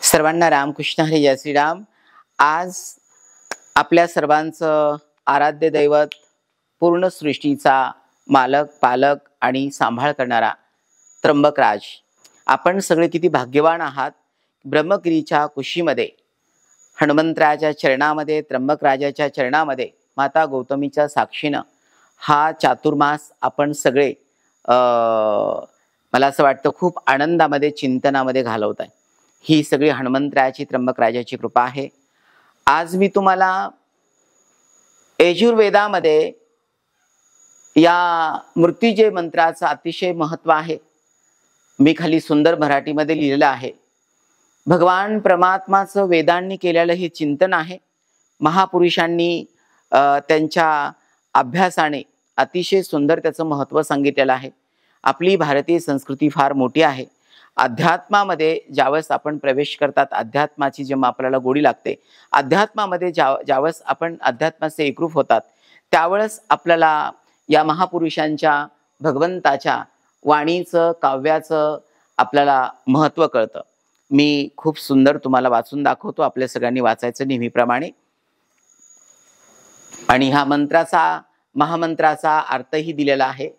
सर्वांना रामकृष्ण हरी, जय श्रीराम। आज आपल्या सर्वांचं आराध्य दैवत, पूर्ण सृष्टीचा मालक, पालक आणि सांभाळ करणारा त्र्यंबकराज, आपण सगळे किती भाग्यवान आहात। ब्रह्मगिरीच्या कुशीमध्ये, हनुमंतराच्या चरणामध्ये, त्र्यंबकराजाच्या चरणामध्ये, माता गौतमीच्या साक्षीनं हा चातुर्मास आपण सगळे मला असं वाटतं खूप आनंदामध्ये, चिंतनामध्ये घालवत आहे। ही सगळी हनुमंतरायाची, त्र्यंबकराजाची कृपा आहे। आज मी तुम्हाला यजुर्वेदामध्ये या मृत्युंजय मंत्राचं अतिशय महत्व आहे। मी खाली सुंदर मराठीमध्ये लिहिलेलं आहे। भगवान परमात्माचं वेदांनी केलेलं हे चिंतन आहे। महापुरुषांनी त्यांच्या अभ्यासाने अतिशय सुंदर त्याचं महत्व सांगितलेलं आहे। आपली भारतीय संस्कृती फार मोठी आहे। अध्यात्मामध्ये ज्यावेळेस आपण प्रवेश करतात, अध्यात्माची जेव्हा आपल्याला गोडी लागते, अध्यात्मामध्ये ज्यावेळेस आपण अध्यात्माचे एकरूप होतात, त्यावेळेस आपल्याला या महापुरुषांच्या, भगवंताच्या वाणीचं, काव्याचं आपल्याला महत्व कळतं। मी खूप सुंदर तुम्हाला वाचून दाखवतो, आपल्या सगळ्यांनी वाचायचं नेहमीप्रमाणे। आणि ह्या मंत्राचा, महामंत्राचा अर्थही दिलेला आहे।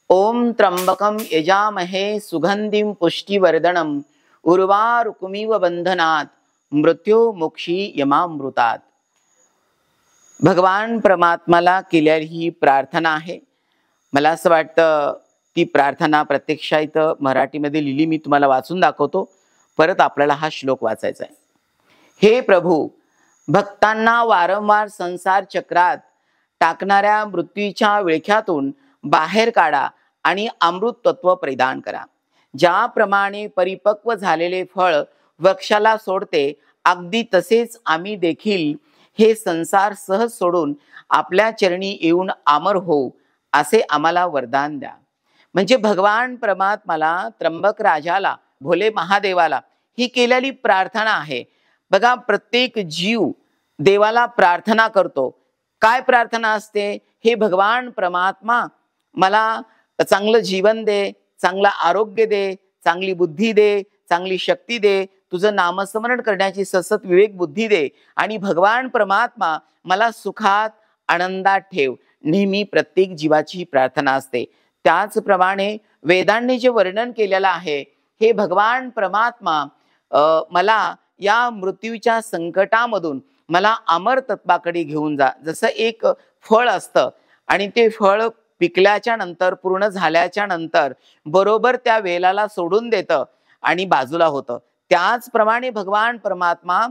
ओम त्र्यंबकम यजामहे सुगंधिं पुष्टिवर्धनम उर्वारुकमिव बंधनात मृत्यू मोक्षी यमामृतात। भगवान परमात्माला केलेली ही प्रार्थना आहे। मला असं वाटतं ती प्रार्थना प्रत्यक्षात इथं मराठीमध्ये लिहिली, मी तुम्हाला वाचून दाखवतो। परत आपल्याला हा श्लोक वाचायचा आहे। हे प्रभू, भक्तांना वारंवार संसार चक्रात टाकणाऱ्या मृत्यूच्या विळख्यातून बाहेर काढा आणि अमृत तत्व प्रदान करा। ज्याप्रमाणे परिपक्व झालेले फळ वृक्षाला सोडते, अगदी तसेच आम्ही देखील हे संसार सहज सोडून आपल्या चरणी येऊन अमर होऊ, असे आम्हाला वरदान द्या। म्हणजे भगवान परमात्माला, त्र्यंबकराजाला, भोले महादेवाला ही केलेली प्रार्थना आहे। बघा, प्रत्येक जीव देवाला प्रार्थना करतो। काय प्रार्थना असते? हे भगवान परमात्मा, मला चांगलं जीवन दे, चांगलं आरोग्य दे, चांगली बुद्धी दे, चांगली शक्ती दे, तुझं नामस्मरण करण्याची सतत विवेक बुद्धी दे, आणि भगवान परमात्मा मला सुखात, आनंदात ठेव। नेहमी प्रत्येक जीवाची प्रार्थना असते। त्याचप्रमाणे वेदांनी जे वर्णन केलेलं आहे, हे भगवान परमात्मा मला या मृत्यूच्या संकटामधून मला अमर तत्वाकडे घेऊन जा। जसं एक फळ असतं आणि ते फळ पिकल्याच्या नंतर, पूर्ण झाल्याच्या नंतर बरोबर त्या वेलाला सोडून देतं आणि बाजूला होतं, त्याचप्रमाणे भगवान परमात्मा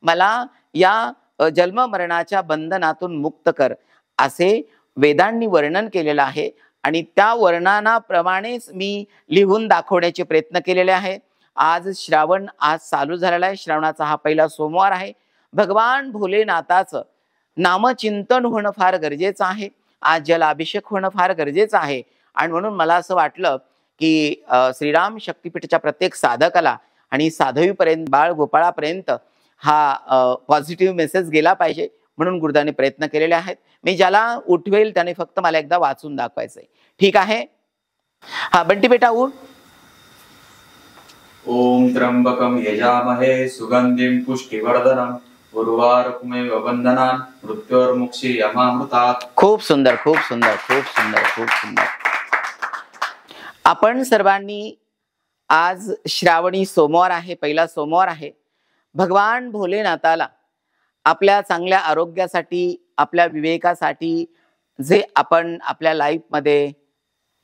मला या जन्म मरणाच्या बंधनातून मुक्त कर, असे वेदांनी वर्णन केलेलं आहे। आणि त्या वर्णनाप्रमाणेच मी लिहून दाखवण्याचे प्रयत्न केलेले आहे। आज श्रावण चालू झालेला आहे। श्रावणाचा हा पहिला सोमवार आहे। भगवान भोलेनाथाचं नामचिंतन होणं फार गरजेचं आहे। आज जलाभिषेक होणं फार गरजेचं आहे। आणि म्हणून मला असं वाटलं की श्रीराम शक्तीपीठाच्या प्रत्येक साधकाला आणि साधवीपर्यंत, बाळ गोपाळापर्यंत हा पॉझिटिव्ह मेसेज गेला पाहिजे, म्हणून गुरुदाने प्रयत्न केलेले आहेत। मी ज्याला उठवेल त्याने फक्त मला एकदा वाचून दाखवायचंय, ठीक आहे? हा, बंटी बेटा उठ। ओम त्र्यंबकम यजामहे सुगंधिं पुष्टिवर्धनम उर्वारुकमिव बंधनात् मृत्योर्मुक्षी यमामृतात्। खूप सुंदर, खूप सुंदर, खूप सुंदर, खूप सुंदर। आपण सर्वांनी, आज श्रावणी सोमवार आहे, पहिला सोमवार आहे। भगवान भोलेनाथाला आपल्या चांगल्या आरोग्यासाठी, आपल्या विवेकासाठी, जे आपण आपल्या लाईफमध्ये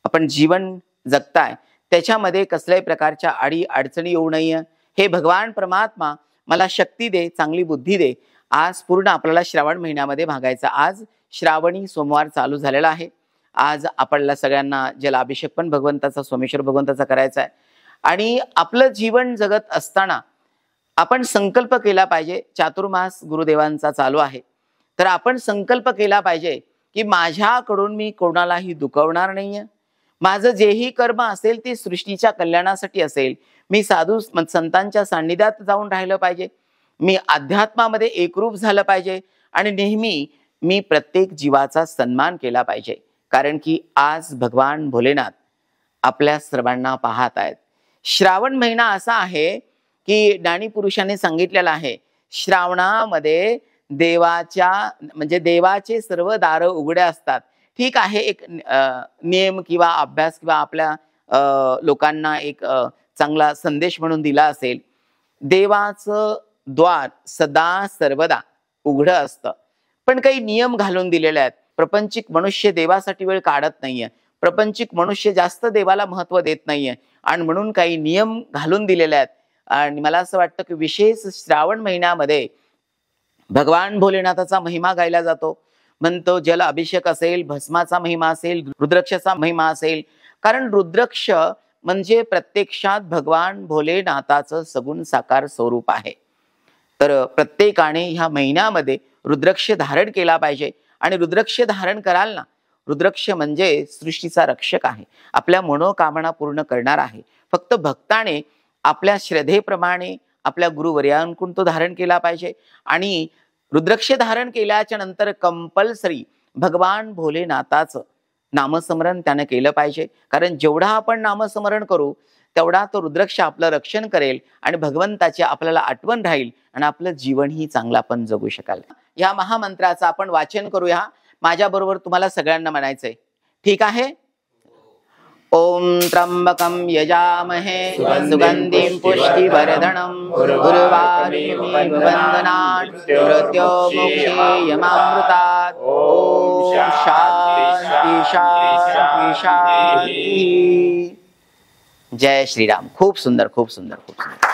आपण जीवन जगताय, त्याच्यामध्ये कसल्याही प्रकारच्या अडी अडचणी येऊ नये, हे भगवान परमात्मा मला शक्ती दे, चांगली बुद्धी दे। आज पूर्ण आपल्याला श्रावण महिन्यामध्ये भागायचा। आज श्रावणी सोमवार चालू झालेला आहे। आज आपल्याला सगळ्यांना जलाभिषेक पण भगवंताचा, सोमेश्वर भगवंताचा करायचा आहे। आणि आपलं जीवन जगत असताना आपण संकल्प केला पाहिजे। चातुर्मास गुरुदेवांचा चालू आहे, तर आपण संकल्प केला पाहिजे की माझ्याकडून मी कोणालाही दुखवणार नाहीये। माझं जेही कर्म असेल ते सृष्टीच्या कल्याणासाठी असेल। मी साधू संतांच्या सान्निध्यात जाऊन राहिलं पाहिजे। मी अध्यात्मामध्ये एकरूप झालं पाहिजे आणि नेहमी मी प्रत्येक जीवाचा सन्मान केला पाहिजे। कारण की आज भगवान भोलेनाथ आपल्या सर्वांना पाहत आहेत। श्रावण महिना असा आहे की ज्ञानीपुरुषाने सांगितलेलं आहे, श्रावणामध्ये देवाच्या म्हणजे देवाचे सर्व दार उघडे असतात. ठीक आहे, एक नियम किंवा अभ्यास किंवा आपल्या लोकांना एक चांगला संदेश म्हणून दिला असेल. देवाचं द्वार सदा सर्वदा उघडं असतं, पण काही नियम घालून दिलेले आहेत. प्रपंचिक मनुष्य देवासाठी वेळ काढत नाहीये, प्रपंचिक मनुष्य जास्त देवाला महत्व देत नाहीये, आणि म्हणून काही नियम घालून दिलेले आहेत. आणि मला असं वाटतं की विशेष श्रावण महिन्यामध्ये भगवान भोलेनाथाचा महिमा गायला जातो. म्हणतो जल अभिषेक असेल, भस्माचा महिमा असेल, रुद्राक्षाचा महिमा असेल. कारण रुद्राक्ष म्हणजे प्रत्यक्षात भगवान भोलेनाथाचं सगुण साकार स्वरूप आहे. तर प्रत्येकाने ह्या महिन्यामध्ये रुद्राक्ष धारण केला पाहिजे. आणि रुद्राक्ष धारण कराल ना, रुद्राक्ष म्हणजे सृष्टीचा रक्षक आहे, आपल्या मनोकामना पूर्ण करणार आहे. फक्त भक्ताने आपल्या श्रद्धेप्रमाणे आपल्या गुरुवर्यांकडून तो धारण केला पाहिजे. आणि रुद्राक्ष धारण केल्याच्या नंतर कंपल्सरी भगवान भोलेनाथाचं नामस्मरण त्याने केलं पाहिजे. कारण जेवढा आपण नामस्मरण करू तेवढा तो रुद्राक्ष आपलं रक्षण करेल आणि भगवंताची आपल्याला आठवण राहील आणि आपलं जीवनही चांगलं आपण जगू शकाल. या महामंत्राचं आपण वाचन करूया. माझ्या बरोबर तुम्हाला सगळ्यांना म्हणायचंय, ठीक आहे? ओम त्र्यंबकं यजामहे सुगंधिं पुष्टिवर्धनम् उर्वारुकमिव बन्धनान् मृत्योर्मुक्षीयमामृतात्. ओम शांती शांती शांती. जय श्रीराम. खूप सुंदर, खूप सुंदर, खूप सुंदर.